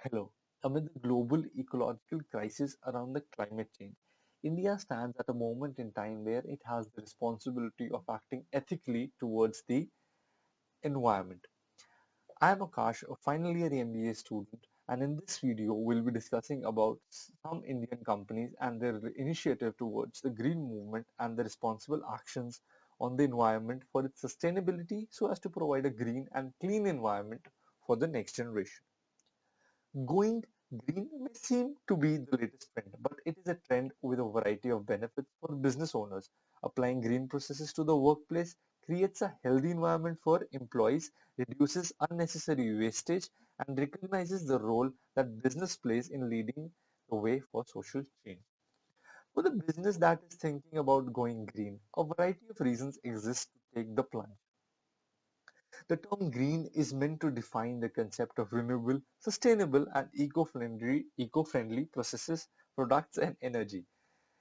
Hello. Amid the global ecological crisis around the climate change, India stands at a moment in time where it has the responsibility of acting ethically towards the environment. I am Akash, a final year MBA student, and in this video, we'll be discussing about some Indian companies and their initiative towards the green movement and the responsible actions on the environment for its sustainability so as to provide a green and clean environment for the next generation. Going green may seem to be the latest trend, but it is a trend with a variety of benefits for business owners. Applying green processes to the workplace creates a healthy environment for employees, reduces unnecessary wastage, and recognizes the role that business plays in leading the way for social change. For the business that is thinking about going green, a variety of reasons exist to take the plunge. The term green is meant to define the concept of renewable, sustainable, and eco-friendly processes, products, and energy.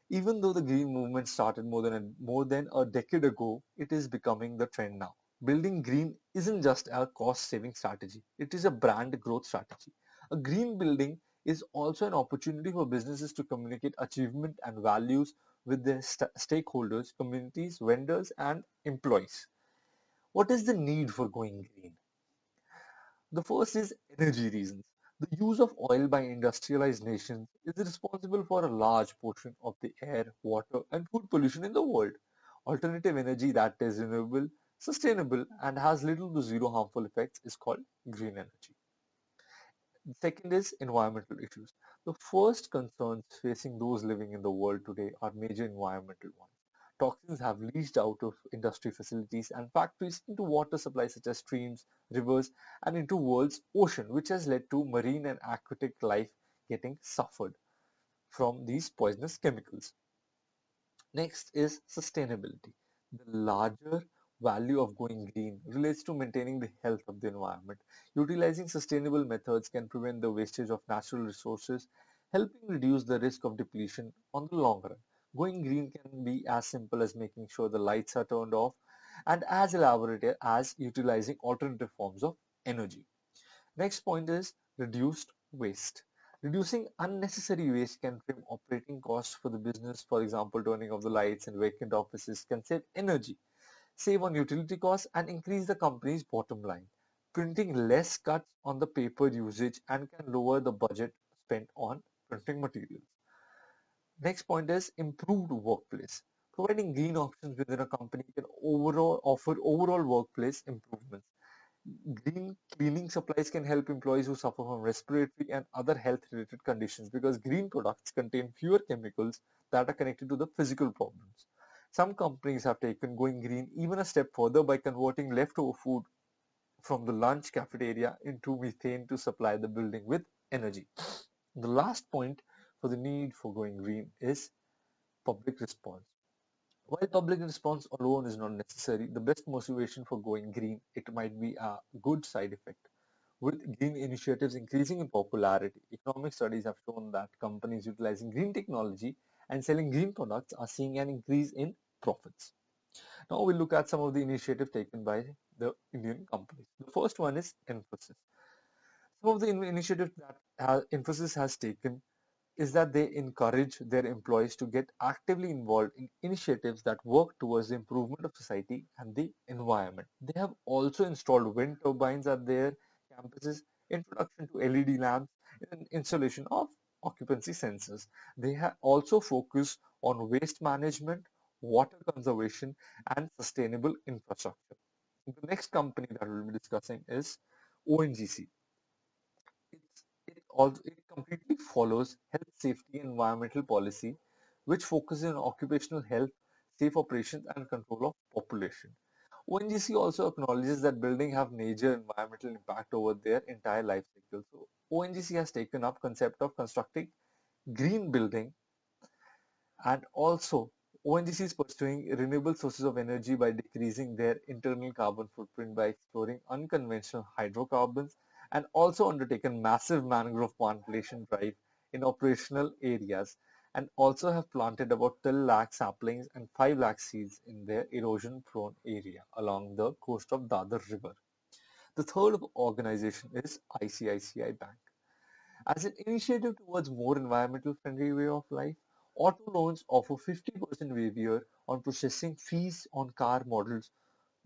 Even though the green movement started more than a decade ago, it is becoming the trend now. Building green isn't just a cost-saving strategy; it is a brand growth strategy. A green building is also an opportunity for businesses to communicate achievement and values with their stakeholders, communities, vendors, and employees. What is the need for going green? The first is energy reasons. The use of oil by industrialized nations is responsible for a large portion of the air, water, and food pollution in the world. Alternative energy that is renewable, sustainable, and has little to zero harmful effects is called green energy. The second is environmental issues. The first concerns facing those living in the world today are major environmental ones. Toxins have leached out of industry facilities and factories into water supplies such as streams, rivers, and into world's ocean, which has led to marine and aquatic life getting suffered from these poisonous chemicals. Next is sustainability. The larger value of going green relates to maintaining the health of the environment. Utilizing sustainable methods can prevent the wastage of natural resources, helping reduce the risk of depletion on the long run. Going green can be as simple as making sure the lights are turned off and as elaborate as utilizing alternative forms of energy. Next point is reduced waste. Reducing unnecessary waste can trim operating costs for the business. For example, turning off the lights in vacant offices can save energy, save on utility costs, and increase the company's bottom line. Printing less cuts on the paper usage and can lower the budget spent on printing materials. Next point is improved workplace. Providing green options within a company can overall offer overall workplace improvements. Green cleaning supplies can help employees who suffer from respiratory and other health-related conditions because green products contain fewer chemicals that are connected to the physical problems. Some companies have taken going green even a step further by converting leftover food from the lunch cafeteria into methane to supply the building with energy. The last point for the need for going green is public response. While public response alone is not necessary, the best motivation for going green, it might be a good side effect. With green initiatives increasing in popularity, economic studies have shown that companies utilizing green technology and selling green products are seeing an increase in profits. Now we'll look at some of the initiatives taken by the Indian companies. The first one is emphasis. Some of the initiatives that Infosys has taken is that they encourage their employees to get actively involved in initiatives that work towards the improvement of society and the environment. They have also installed wind turbines at their campuses, introduction to LED lamps, and installation of occupancy sensors. They have also focused on waste management, water conservation, and sustainable infrastructure. The next company that we'll be discussing is ONGC. It completely follows health, safety, and environmental policy, which focuses on occupational health, safe operations, and control of population. ONGC also acknowledges that buildings have major environmental impact over their entire life cycle. So ONGC has taken up concept of constructing green building, and also ONGC is pursuing renewable sources of energy by decreasing their internal carbon footprint by exploring unconventional hydrocarbons, and also undertaken massive mangrove plantation drive in operational areas, and also have planted about 12 lakh saplings and 5 lakh seeds in their erosion prone area along the coast of Dadar River. The third organization is ICICI Bank. As an initiative towards more environmental friendly way of life, auto loans offer 50% waiver on processing fees on car models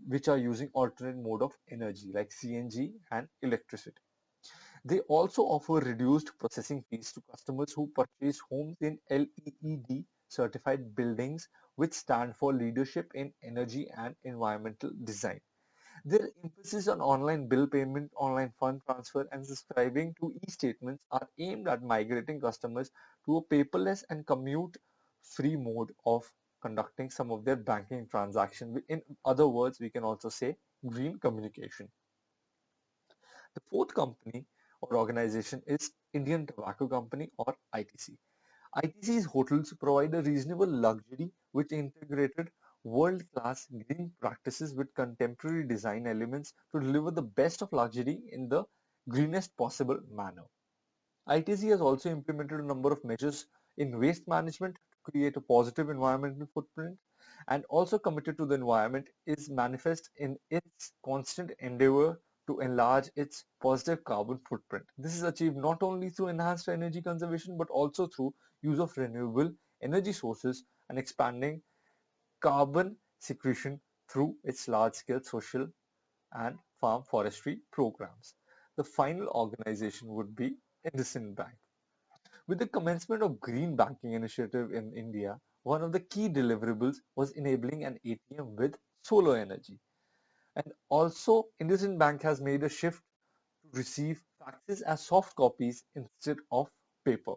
which are using alternate mode of energy like CNG and electricity. They also offer reduced processing fees to customers who purchase homes in LEED certified buildings, which stand for Leadership in Energy and Environmental Design. Their emphasis on online bill payment, online fund transfer, and subscribing to e-statements are aimed at migrating customers to a paperless and commute-free mode of conducting some of their banking transactions. In other words, we can also say green communication. The fourth company or organization is Indian Tobacco Company or ITC. ITC's hotels provide a reasonable luxury which integrated world-class green practices with contemporary design elements to deliver the best of luxury in the greenest possible manner. ITC has also implemented a number of measures in waste management to create a positive environmental footprint, and also committed to the environment is manifest in its constant endeavor to enlarge its positive carbon footprint. This is achieved not only through enhanced energy conservation but also through use of renewable energy sources and expanding carbon sequestration through its large-scale social and farm forestry programs. The final organization would be IndusInd Bank. With the commencement of Green Banking Initiative in India, one of the key deliverables was enabling an ATM with solar energy. And also, IndusInd Bank has made a shift to receive faxes as soft copies instead of paper.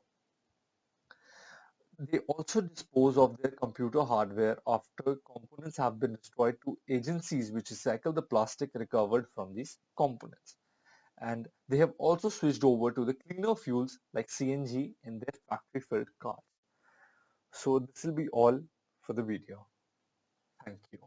They also dispose of their computer hardware after components have been destroyed to agencies which recycle the plastic recovered from these components. And they have also switched over to the cleaner fuels like CNG in their factory-filled cars. So this will be all for the video. Thank you.